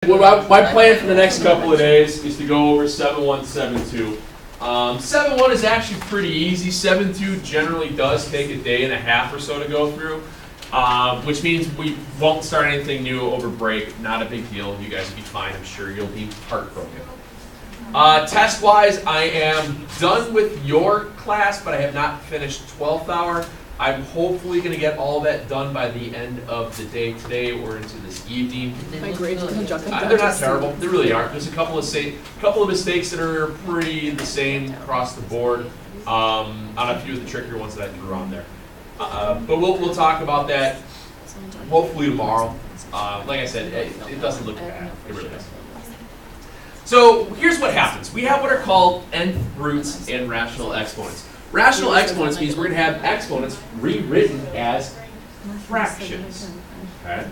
Well, my plan for the next couple of days is to go over 7172. 71 is actually pretty easy. 72 generally does take a day and a half or so to go through, which means we won't start anything new over break. Not a big deal. You guys will be fine. I'm sure you'll be heartbroken. Test-wise, I am done with your class, but I have not finished 12th hour. I'm hopefully going to get all that done by the end of the day today or into this evening. My grades are conjunctive. They're not terrible. They really aren't. There's a couple of mistakes that are pretty the same across the board on a few of the trickier ones that I threw on there. But we'll talk about that hopefully tomorrow. Like I said, it doesn't look bad. It really doesn't. So here's what happens. We have what are called nth roots and rational exponents. Rational exponents means we're going to have exponents rewritten as fractions. Okay?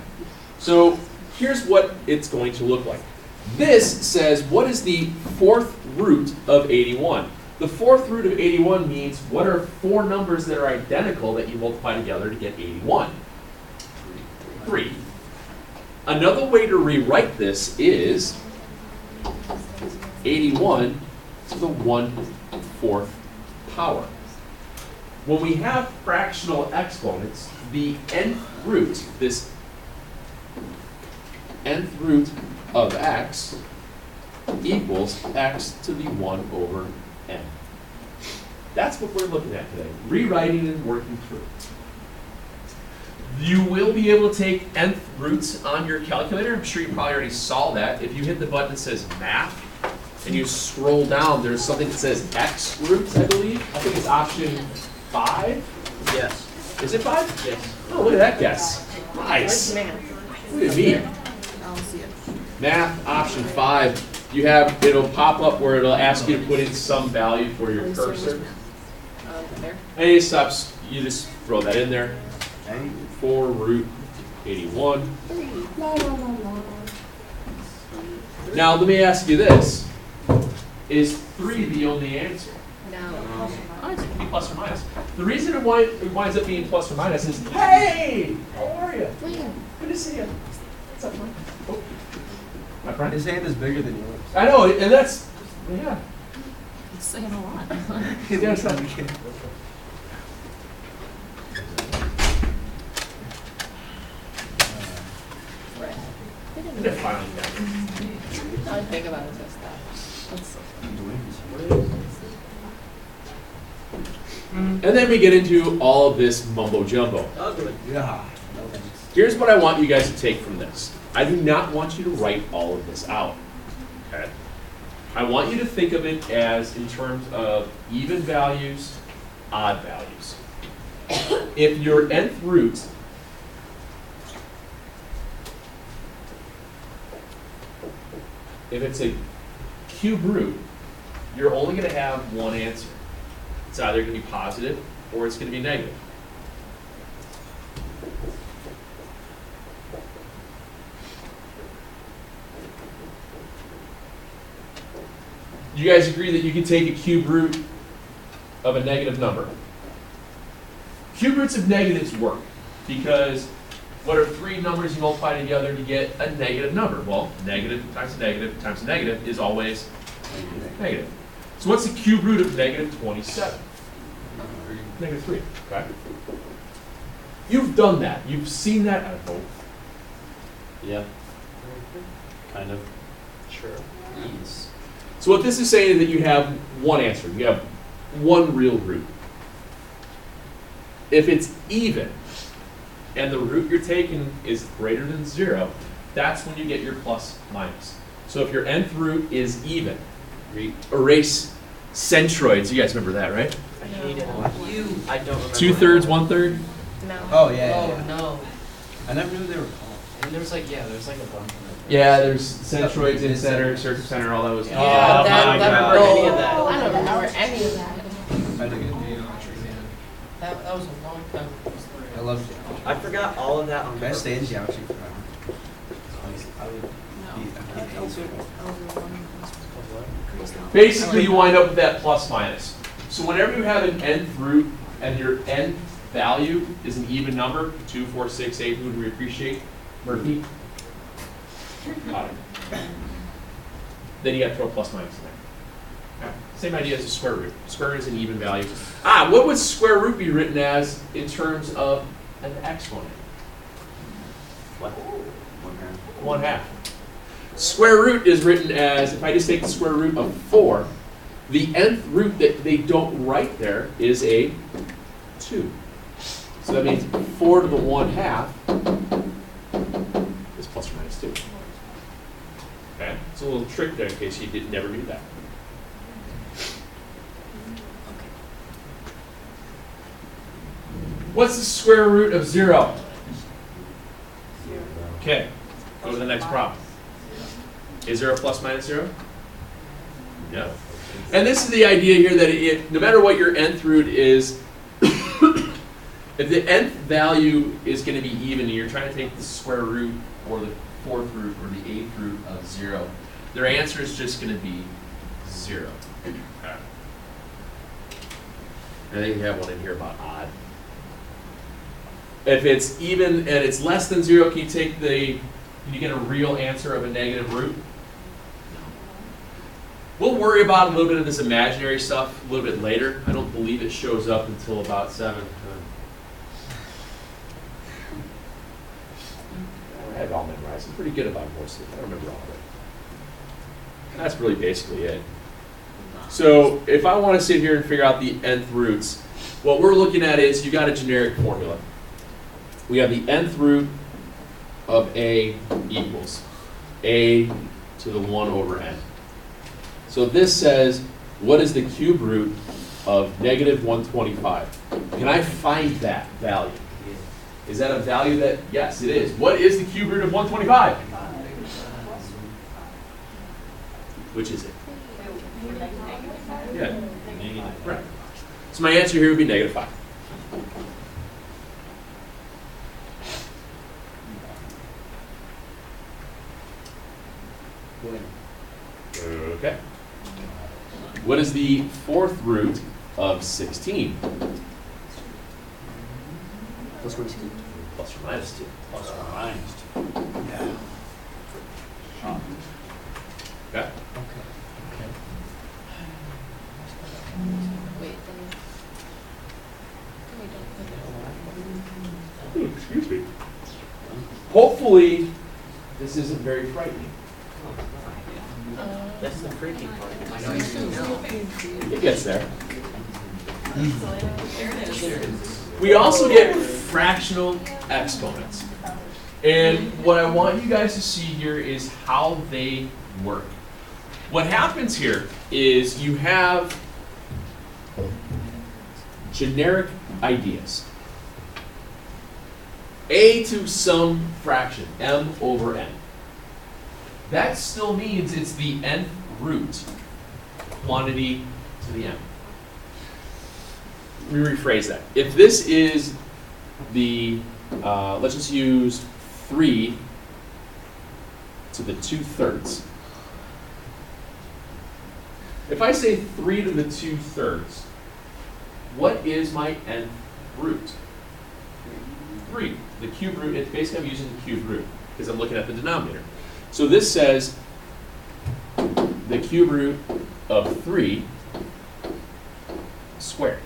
So here's what it's going to look like. This says, what is the fourth root of 81? The fourth root of 81 means what are four numbers that are identical that you multiply together to get 81? 3. Another way to rewrite this is 81 to the 1/4 power. When we have fractional exponents, the nth root, this nth root of x equals x to the 1/n. That's what we're looking at today, rewriting and working through. You will be able to take nth roots on your calculator. I'm sure you probably already saw that. If you hit the button that says math, and you scroll down, there's something that says x roots, I believe. I think it's option 5? Yes. Is it 5? Yes. Oh, look at that guess. Nice. Look at me. I'll see it. Math, option 5. You have, it'll pop up where it'll ask you to put in some value for your cursor. There. And it stops, you just throw that in there. 4 root 81. Now, let me ask you this. Is 3 the only answer? No. Oh, it can be plus or minus. The reason it winds up being plus or minus is, hey, how are you? Good to see you. What's up, Mike? Oh, my friend. His hand is bigger than yours. I know, and that's, yeah. It's saying a lot. Yeah, it's not- They're finally done. I think about it as that. That's so And then we get into all of this mumbo jumbo. Ugly. Yeah. Here's what I want you guys to take from this. I do not want you to write all of this out. Okay? I want you to think of it as in terms of even values, odd values. If your nth root if it's a cube root, you're only going to have one answer. It's either going to be positive or it's going to be negative. Do you guys agree that you can take a cube root of a negative number? Cube roots of negatives work because what are 3 numbers you multiply together to get a negative number? Well, negative times a negative is always negative. So what's the cube root of negative 27? Negative 3, okay? You've done that. You've seen that, I hope. Yeah. Kind of. Sure. Yes. So what this is saying is that you have one answer. You have one real root. If it's even, and the root you're taking is greater than 0, that's when you get your plus minus. So if your nth root is even, erase centroids. You guys remember that, right? I hate it. I don't remember. 2/3, 1/3. No. Oh, yeah. Oh, no. I never knew they were called. And there's like, there's like a bunch of them. Yeah, there's centroids, in center, circumcenter, all that was. Yeah, Oh, that, my that God. remember any of that. I don't remember any of that. I took it. That was a long time. I love geometry. I forgot all of that on I purpose. stayed in geometry forever. I would Basically, you wind up with that plus minus. So whenever you have an nth root and your nth value is an even number, 2, 4, 6, 8, who would we appreciate? Murphy? Got it. then you got to throw plus minus in there. Okay. Same idea as a square root. Square root is an even value. What would square root be written as in terms of an exponent? What? 1/2. Square root is written as, if I just take the square root of 4, the nth root that they don't write there is a 2. So that means 4 to the 1/2 is plus or minus 2. Okay? It's a little trick there in case you never knew that. What's the square root of 0? Okay, go to the next problem. Is there a plus minus 0? No. And this is the idea here that no matter what your nth root is, if the nth value is going to be even and you're trying to take the square root or the 4th root or the 8th root of 0, their answer is just going to be 0. Okay. I think you have one in here about odd. If it's even and it's less than 0, can you get a real answer of a negative root? No. We'll worry about a little bit of this imaginary stuff a little bit later. I don't believe it shows up until about 7. I have it all memorized. I'm pretty good about most of it. I don't remember all of it. That's really basically it. So if I want to sit here and figure out the nth roots, what we're looking at is you got a generic formula. We have the nth root of a equals a to the 1 over n. So this says, what is the cube root of negative 125? Can I find that value? Is that a value that, yes, it is. What is the cube root of 125? Which is it? Yeah. Right. So my answer here would be negative 5. Okay. What is the 4th root of 16? Plus or minus 2. Plus or minus 2. Plus or minus 2. Yeah. Okay. Okay. Wait, Ooh, excuse me. Hopefully, this isn't very frightening. That's the freaky part. I know It gets there. We also get fractional exponents. And what I want you guys to see here is how they work. What happens here is you have generic ideas. A to some fraction, m over n. That still means it's the nth root quantity to the m. Let me rephrase that. If this is the, let's just use 3 to the 2/3. If I say 3 to the 2/3, what is my nth root? 3. The cube root, it's basically I'm using the cube root because I'm looking at the denominator. So this says the cube root of 3 squared.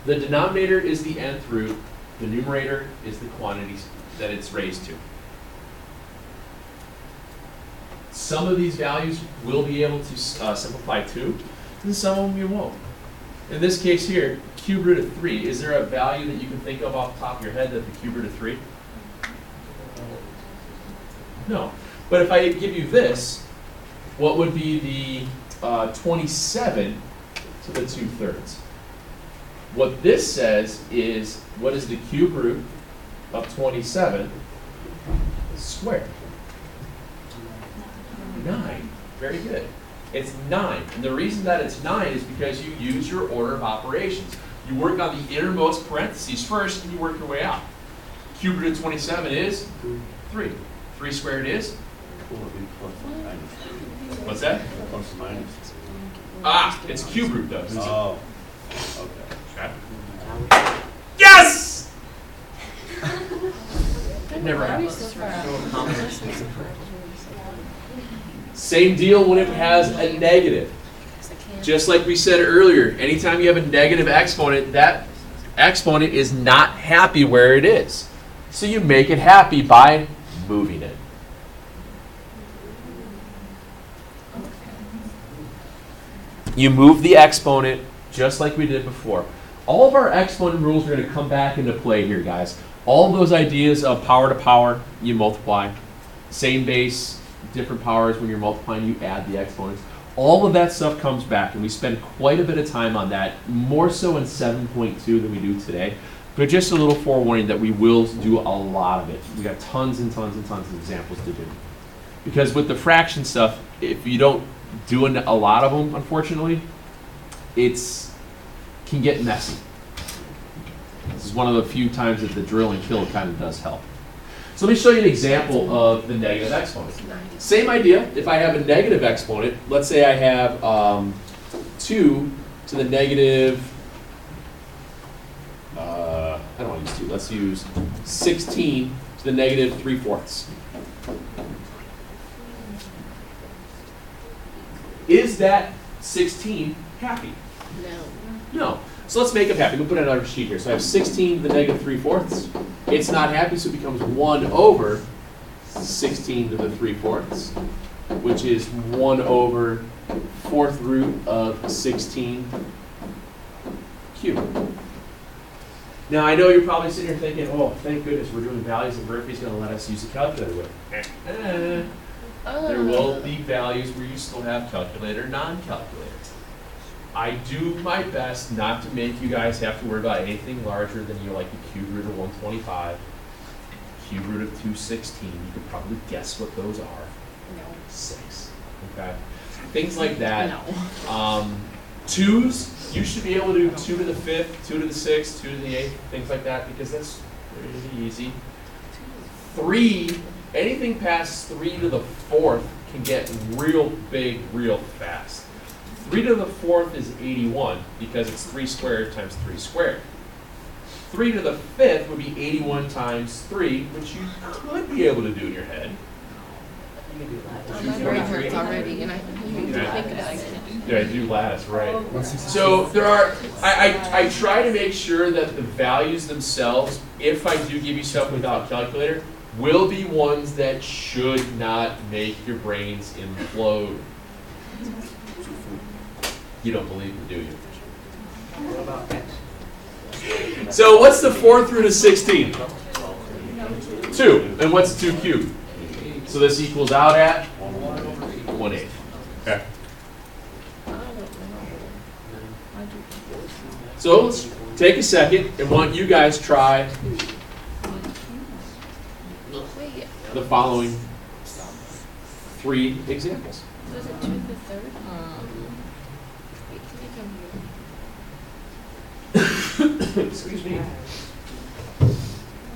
The denominator is the nth root. The numerator is the quantity that it's raised to. Some of these values will be able to simplify to, and some of them you won't. In this case here, cube root of 3, is there a value that you can think of off the top of your head that the cube root of 3? No. But if I give you this, what would be the 27 to the 2/3? What this says is, what is the cube root of 27 squared? 9. Very good. It's 9. And the reason that it's 9 is because you use your order of operations. You work on the innermost parentheses first, and you work your way out. Cube root of 27 is 3. 3 squared is? What's that? Plus or minus. It's cube root though. Oh. Okay. Yes! It never happens. Same deal when it has a negative. Just like we said earlier, anytime you have a negative exponent, that exponent is not happy where it is. So you make it happy by moving it. You move the exponent just like we did before. All of our exponent rules are going to come back into play here, guys. All of those ideas of power to power, you multiply. Same base, different powers. When you're multiplying, you add the exponents. All of that stuff comes back, and we spend quite a bit of time on that, more so in 7.2 than we do today. But just a little forewarning that we will do a lot of it. We got tons and tons and tons of examples to do. Because with the fraction stuff, if you don't do a lot of them, unfortunately, can get messy. This is one of the few times that the drill and kill kind of does help. So let me show you an example of the negative exponent. Same idea. If I have a negative exponent, let's say I have 2 to the negative, I don't want to use 2, let's use 16 to the negative 3/4. Is that 16 happy? No. No. So let's make it happy. We'll put it on our sheet here. So I have 16 to the negative 3/4. It's not happy, so it becomes 1 over 16 to the 3/4, which is 1 over 4th root of 16 cubed. Now, I know you're probably sitting here thinking, oh, thank goodness we're doing values that Murphy's going to let us use a calculator with. There will be values where you still have calculator, non-calculator. I do my best not to make you guys have to worry about anything larger than like the cube root of 125, cube root of 216. You could probably guess what those are. No. 6. Okay. Things like that. No. 2s, you should be able to do 2 to the 5th, 2 to the 6th, 2 to the 8th, things like that, because that's pretty easy. 3, anything past 3 to the 4th can get real big real fast. 3 to the 4th is 81 because it's 3 squared times 3 squared. 3 to the 5th would be 81 times 3, which you could be able to do in your head. My brain hurts already, and I think about it. Yeah, I do last, right. So there are, I try to make sure that the values themselves, if I do give you stuff without a calculator, will be ones that should not make your brains implode. You don't believe me, do you? What about X? So what's the 4th root of 16? 2. And what's 2 cubed? So this equals out at 1/8. Okay. So let's take a second and want you guys try Wait, the following 3 examples. was it 2 to the 3rd? Wait, can you come here? Excuse me.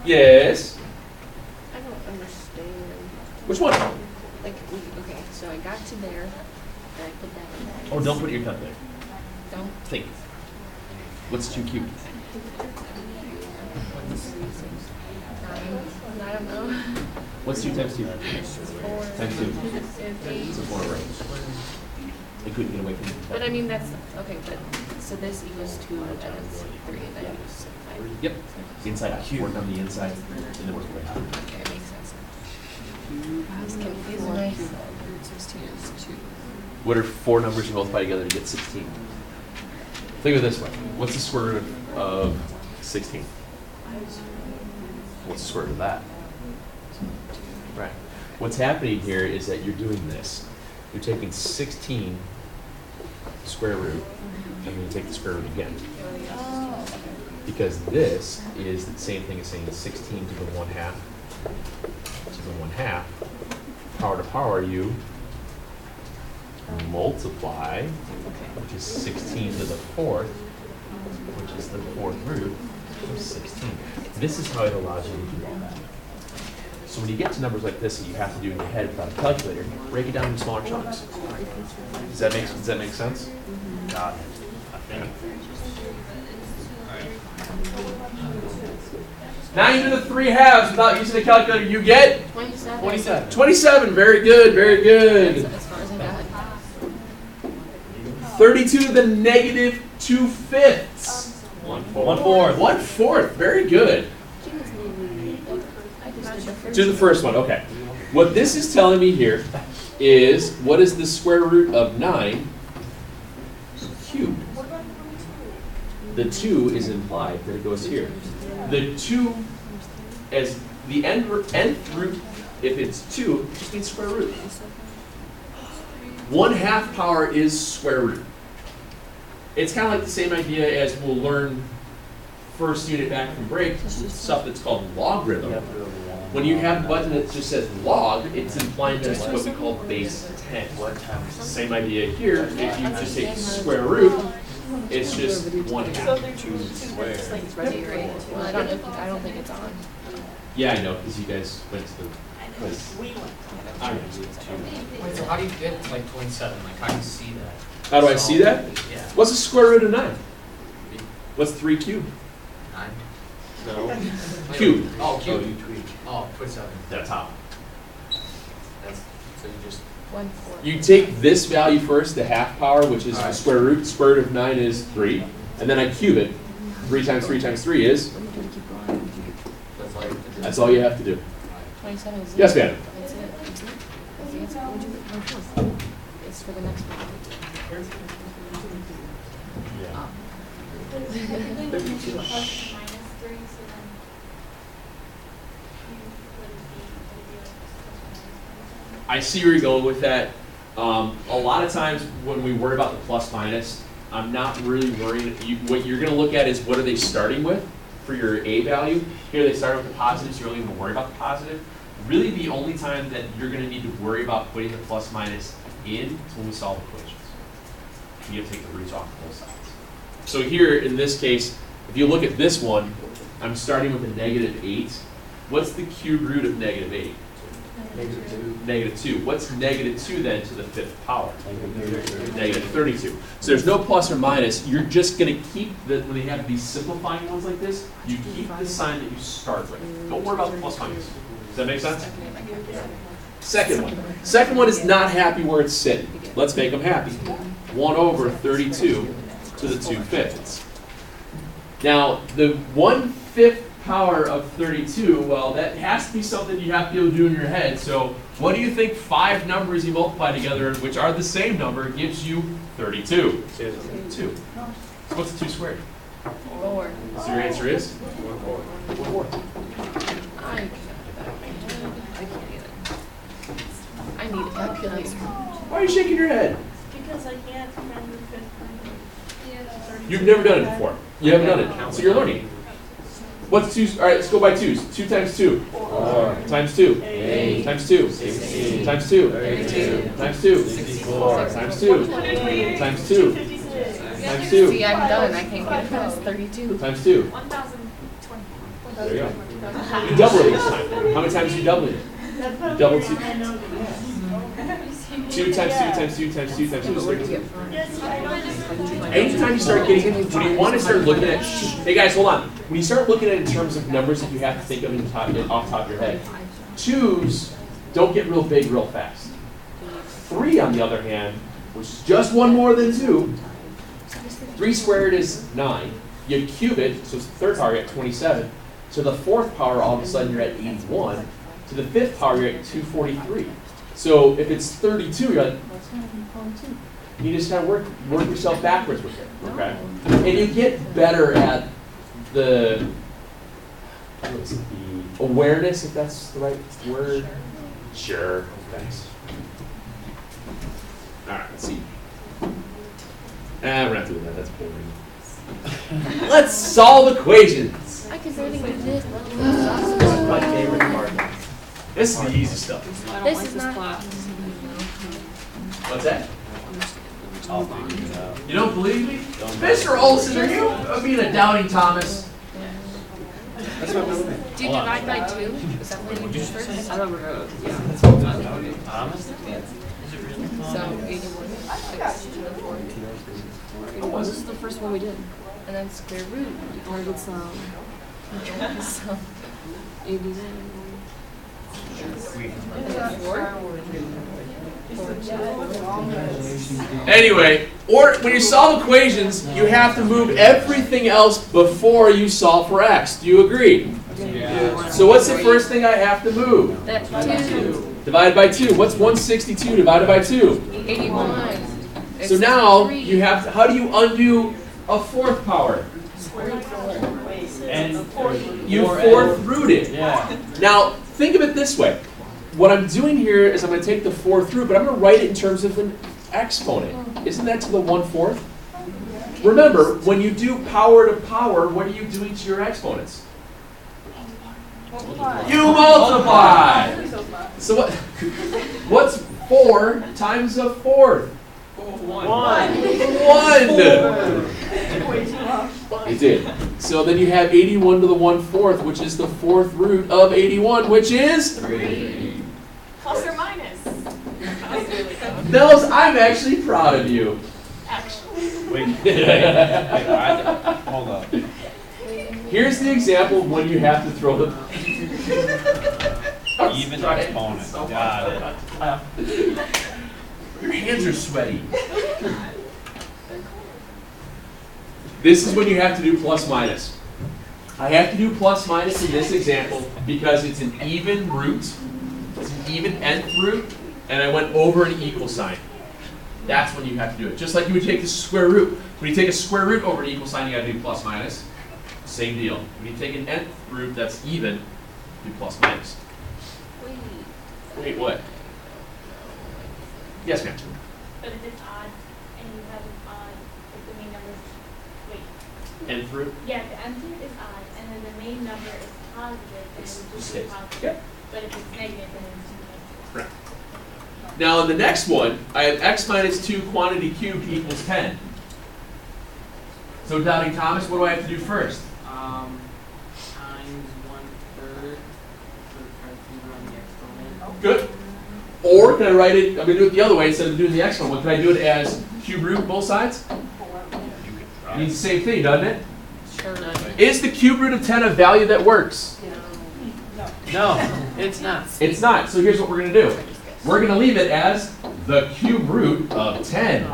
Yes. I don't understand. Which one? Like, okay, so I got to there, and I put that in there. Oh, don't put your calculator. Don't. Think. What's 2 cubed? 9. I don't know. What's 2 times 2? 4. Times 2. It's 8. It's a 4, right? They couldn't get away from it. But I mean, that's, okay, but, so this equals 2, and it's 3, and then it's 5. Yep. Inside out. Work on the inside, and then work your way out. Okay, it makes sense. I was confusing myself. 16 is 2. What are 4 numbers you multiply together to get 16? Think of it this way. What's the square root of 16? What's the square root of that? Right. What's happening here is that you're doing this. You're taking 16 square root, and then you take the square root again. Because this is the same thing as saying 16 to the 1/2. To the 1/2. Power to power, you multiply, which is 16 to the 4th, which is the 4th root of 16. This is how it allows you to do all that. So when you get to numbers like this that you have to do in your head without a calculator, break it down into smaller chunks. Does that make sense? Got it. I think. 9 to the 3/2 without using a calculator, you get 27. 27. 27, very good, very good. That's fun. 32 to the negative 2/5. 1/4. 1/4. Very good. Do the first one. Okay. What this is telling me here is what is the square root of 9 cubed? The 2 is implied that it goes here. The 2 as the nth root, if it's 2, it just means square root. 1/2 power is square root. It's kind of like the same idea as we'll learn first unit back from break, stuff that's called logarithm. When you have a button that just says log, it's implying that it's what we call base 10. Same idea here. If you just take square root, it's just 1/2. Well, I don't think it's on. Yeah, I know, because you guys went to the quiz. I know. Wait, so how do you get to like 27? Like, how do you see that? How do I see that? Yeah. What's the square root of 9? What's 3 cubed? 9? No. Cubed. Oh, Oh, cube. you tweak. Oh, 27. That's how. That's, so you just, 1/4. You take this value first, the half power, which is the Alright. square root. Square root of 9 is 3. And then I cube it. 3 times 3 times 3 is, that's all you have to do. that's all you have to do. 27 is Yes, ma'am. That's it. That's the answer. What'd you get? 1/4. It's for the next one. I see where you're going with that. A lot of times when we worry about the plus minus, I'm not really worried. What you're going to look at is what are they starting with for your A value. Here they start with the positive, so you're only going to worry about the positive. Really the only time that you're going to need to worry about putting the plus minus in is when we solve equations. You have to take the roots off both sides. So here in this case, if you look at this one, I'm starting with a negative 8. What's the cube root of negative 8? Negative 2. What's negative 2 then to the 5th power? Negative 32. So there's no plus or minus. You're just going to keep, when they have these simplifying ones like this, you keep the sign that you start with. Don't worry about the plus minus. Does that make sense? Second one. Second one is not happy where it's sitting. Let's make them happy. 1 over 32 to the 2/5. Now, the 1/5 power of 32, well, that has to be something you have to be able to do in your head. So what do you think 5 numbers you multiply together, which are the same number, gives you 32? 2. So what's 2 squared? 4. So your answer is? 1/4. I need a calculator. Why are you shaking your head? Because I can't find the 5th number. You've never done it before. You haven't done it, so you're learning. What's 2? All right, let's go by 2s. 2 times 2. 4. Times 2. 8. Times 2. 16. Times 2. 32. Times 2. 64. Times 2. 128. Times 2. 256. Times 2. See, I'm done. I can't get it past 32. Times 2. 1,020. There you go. You double it each time. How many times are you doubling it? You double 2. 2 times 2 times 2 times 2 times 2 is 32. Yes, I know. Anytime you start getting, when you want to start looking at, hey guys, hold on. When you start looking at it in terms of numbers that you have to think of off the top of your head, 2s don't get real big real fast. 3, on the other hand, which is just one more than 2, 3 squared is 9. You cube it, so it's the 3rd power, you're at 27. To the 4th power, all of a sudden you're at 81. To the 5th power, you're at 243. So if it's 32, you're like, that's not even power 2. You just kind of work yourself backwards with it, okay? And you get better at the awareness, if that's the right word. Sure. Thanks. All right, let's see. We're not doing that. That's boring. Let's solve equations. I can barely get this. This is my favorite part. This is the easy stuff. This is not. What's that? I'll figure it out. You don't believe me? Mr. Olson, are you being a doubting Thomas? That's what I'm doing. Do you divide by 2? Is that what you do first? I don't know. Thomas? So 81. 6 to the 4. This is the first one we did. And then square root. Or get some. 89. 4. Anyway, or when you solve equations, you have to move everything else before you solve for x. Do you agree? Yeah. So what's the first thing I have to move? That 2. Divided by 2. What's 162 divided by 2? 81. So now you have to, how do you undo a fourth power? And You fourth root it. yeah. Now think of it this way. What I'm doing here is I'm going to take the fourth root, but I'm going to write it in terms of an exponent. Isn't that to the 1/4? Remember, when you do power to power, what are you doing to your exponents? You multiply. So what? What's 4 times a fourth? 1. It did. So then you have 81 to the 1/4, which is the fourth root of 81, which is 3. Plus or minus? Nels, I'm actually proud of you. Actually. Wait, hold up. Here's the example of when you have to throw the Even exponent. Got it. Your hands are sweaty. This is when you have to do plus minus. I have to do plus minus in this example because it's an even root, it's an even nth root, and I went over an equal sign. That's when you have to do it. Just like you would take the square root. When you take a square root over an equal sign, you got to do plus minus. Same deal. When you take an nth root that's even, do plus minus. Wait, what? Yes, ma'am. But if it's odd and you have an odd, if the main number is, wait. Nth root? Yeah, the nth root is odd and then the main number is positive, then it would just be Stays. positive. Yeah. But if it's negative, then it's negative. Correct. Now in the next one, I have x minus 2 quantity cubed equals 10. So Doubting Thomas, what do I have to do first? Times 1/3 for parentheses around the exponent. Good. Or can I write it, I'm going to do it the other way instead of doing the exponent. Can I do it as cube root both sides? It means the same thing, doesn't it? Sure. Is the cube root of 10 a value that works? No, it's not. It's not. So here's what we're going to do. We're going to leave it as the cube root of 10.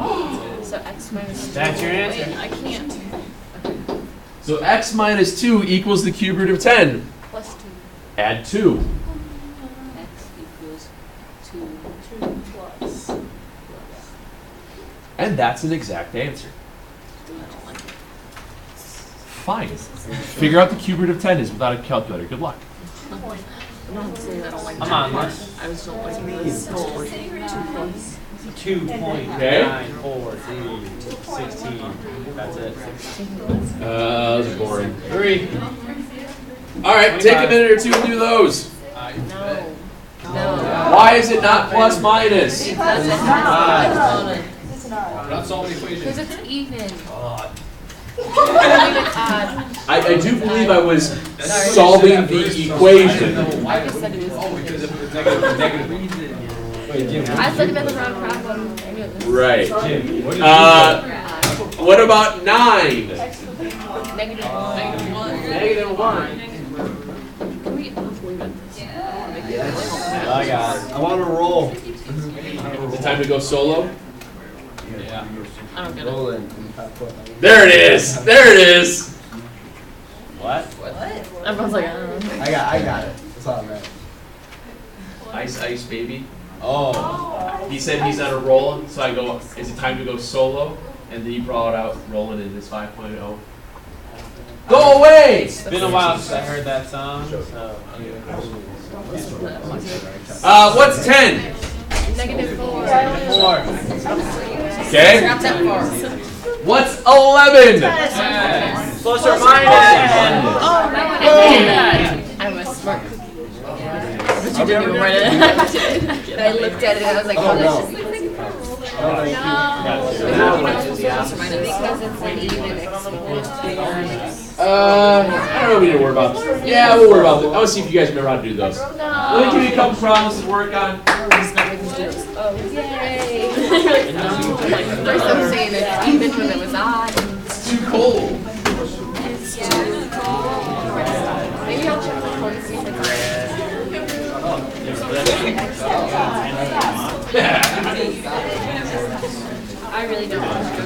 So x minus 2. That's your answer. Wait, I can't. So x minus 2 equals the cube root of 10. Plus 2. Add 2. X equals 2. 2 plus. And that's an exact answer. I don't like it. Fine. Figure out the cube root of 10 is without a calculator. Good luck. I'm not saying I don't like I'm on this. I just don't like this. 2 points. 2.94316. That's it. Those are boring. 3. All right, take a minute or two and do those. No. Why is it not plus minus? Because it has That's all the equation. because it's even. I do believe I was solving the equation. I just said it was Oh, even. because if it's negative. I was looking at the wrong problem. I knew it was Right. What What about 9? negative 1. Negative 1. Can we leave it? I got it. I want to roll. Is it time to go solo? Yeah. I don't get it. There it is. There it is. What? Everyone's like, I don't know. I got it. That's all right. Ice, ice, baby. Oh. He said he's on a roll, so I go, is it time to go solo? And then he brought out rolling in his 5.0. Go away! It's been a while since I heard that song. So. What's 10? Negative 4. 4. Okay. Drop that 4. What's 11? Plus or minus. Oh, no, I did that. I'm a smart cookie. But you didn't even write it. And I looked at it and I was like, oh, this is plus or minus. Because it's an even exponent. I don't know if we need to worry about this. Yeah, we'll worry about this. I want to see if you guys remember how to do those. Let me give you a couple problems to work on. Oh, yay. First I'm saying it's even when it was odd. It's too cold. It's too cold. Maybe I'll check my phone and see if it's on. I really don't want to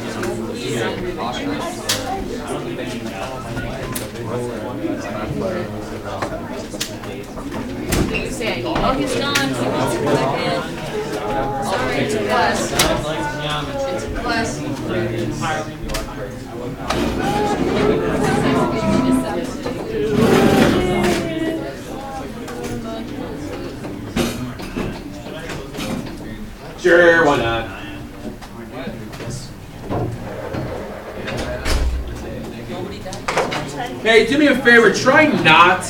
You say I need Oh, he's gone. He wants to go back in. Sorry, it's a plus. It's a plus. Sure, why not? Hey, do me a favor. Try not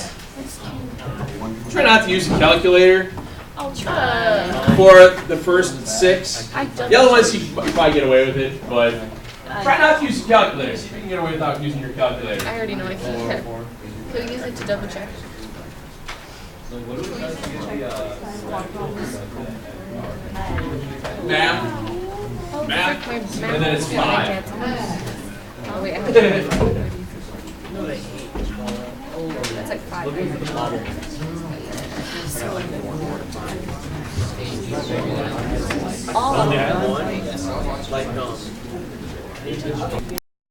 to use a calculator I'll try. for the first 6. I've done The other ones you probably get away with it, but try not to use a calculator. See if you can get away without using your calculator. I already know I can't. Can we use it to double check? Math. Oh, Math. frick, my math And then it's is gonna 5. cancel. Oh wait, I have to do it. That's like 5. All of them.